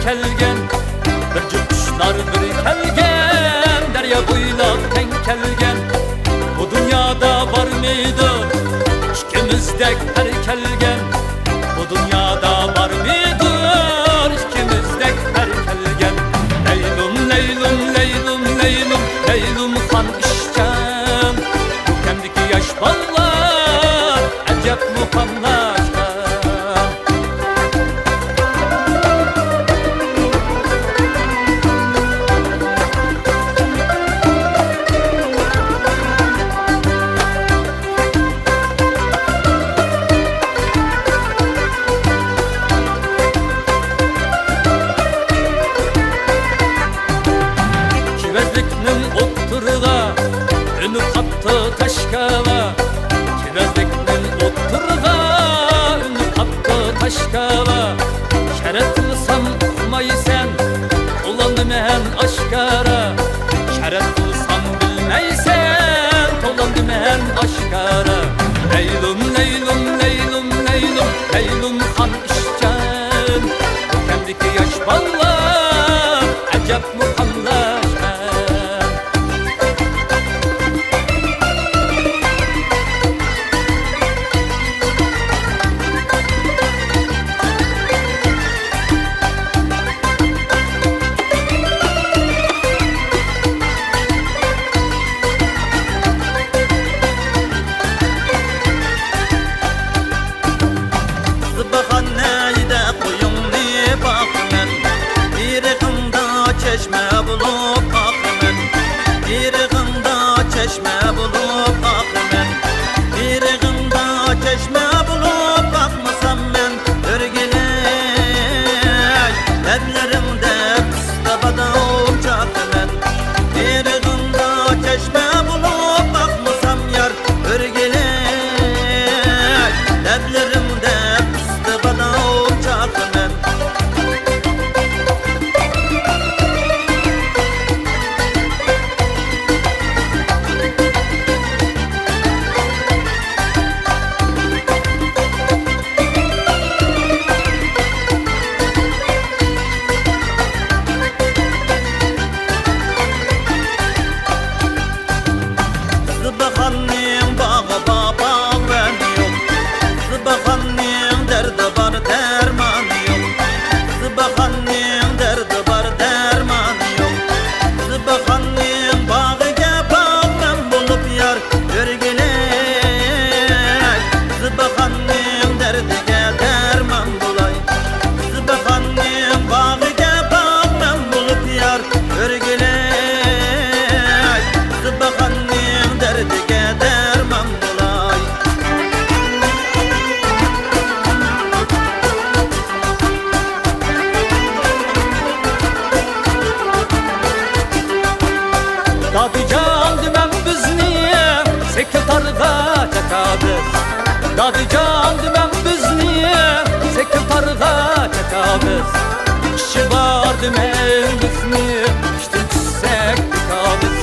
kelgen, bir jup kuşlar bir kelgen, derya boylab teng kelgen. Bu dünyada var mıydı ikimizdek her kelgen? Bu dünyada var mıydı ikimizdek her kelgen? Leylum leylum leylum leylum leylum han işken, bu kendiki yaş ballar acep muhamlaşkan. Ünü kaptı taşkala, kirazlıkның oturga, ünü kaptı taşkala. Şeret kılsam uqmaysan, tolandım hen aşkara. Şeret kılsam bilmeysen, tolandım hen aşkara. Leylum leylum leylum leylum leylum han işcan, bu kendiki yaş ballar acep muhamlaşkan. Çeşme bulup akmen, irğında çeşme bulup akmen, irğında çeşme bulup bakmasam ben örgüley, ellerimde kıstabada uçakmen, irğında çeşme bulup bakmasam yar örgüley, ellerimde kıstabada uçakmen. Zıbahanning bağı babam ben yok, Zıbahanning derdi var derman yok, Zıbahanning derdi var derman yok, Zıbahanning bağı gebab ben bulup yar örgüley, Zıbahanning derdige derman bulay, Zıbahanning bağı gebab ben bulup yar örgüley, Zıbahanning derdige derman bulay. Dadıcan dümen biz niye sekretarga çakabız? Dadıcan dümen biz niye sekretarga çakabız? İşi var dümen biz niye işte düşsek tıkabız?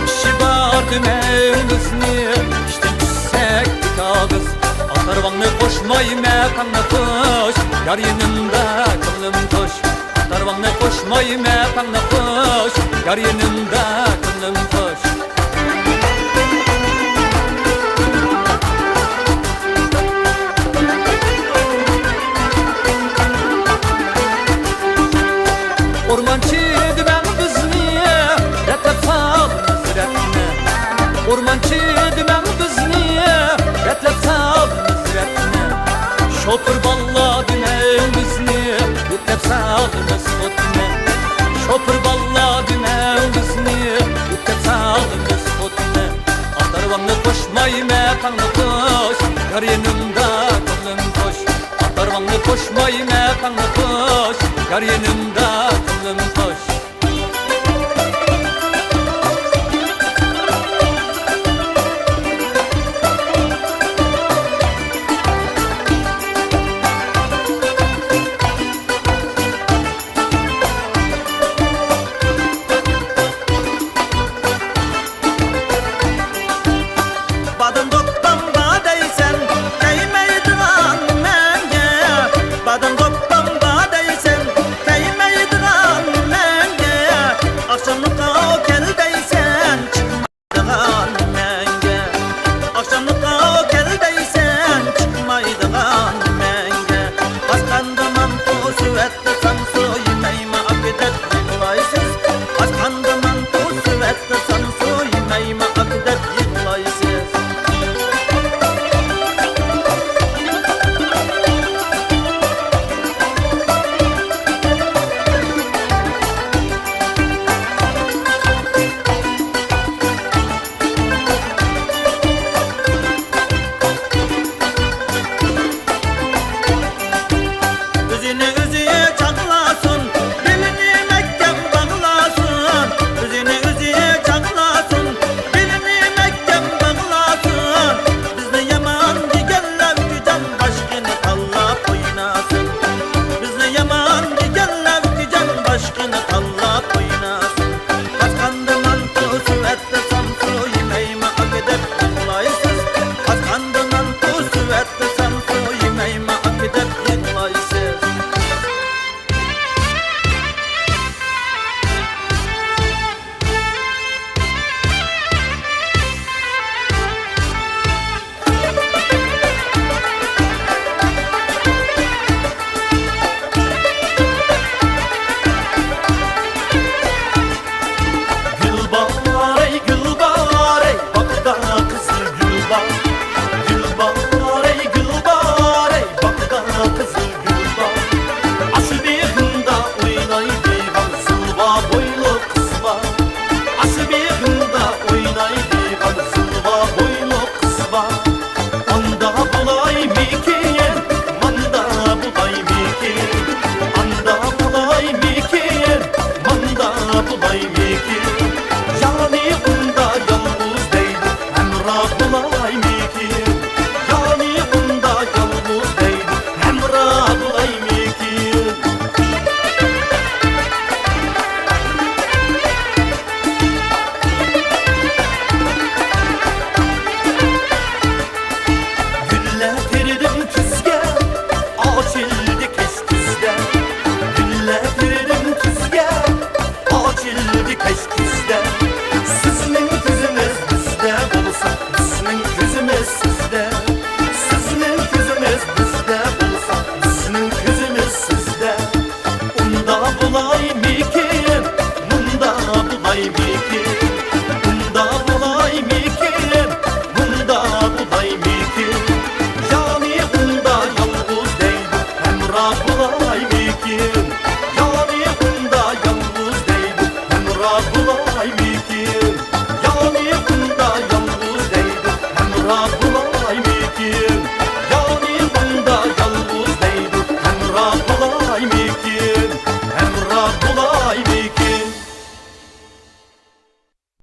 İşi var dümen biz niye işte düşsek tıkabız? Atarvanı koşmay mekanı koş, yar yanımda kılım koş. Atarvanı koşmay mekanı koş, yar yanımda kılım koş. Ormancı dümen biz niye retlep salımız retne? Ormancı dümen biz niye retlep salımız retne? Şoför balla dümen biz niye retlep salımız otne? Şoför balla dümen biz niye retlep salımız otne? Atarvanı koşmay mekanı koş, yar yanımda kılım koş. Atarvanı koşmay mekanı koş, yar yanımda kılım koş.